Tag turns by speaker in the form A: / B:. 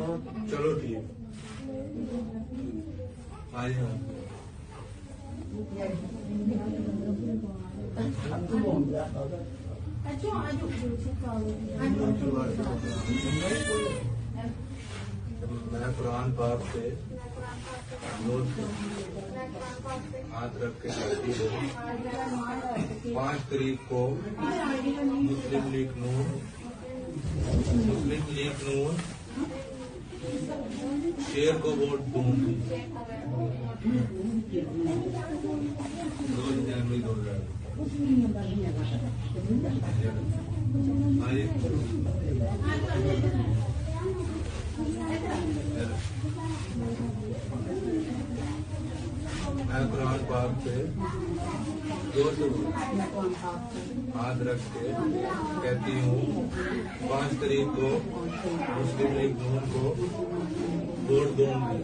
A: चलो ठीक। आज हाँ मैं कुरान पाक से हाथ रख के कहती हूँ 5 तारीख को मुस्लिम लीग नून शेर को वोट दूंगी। मैं कुरान पाक से हाथ रख के कहती हूँ 5 तारीख को मुस्लिम लीग नून को वोट दूंगी।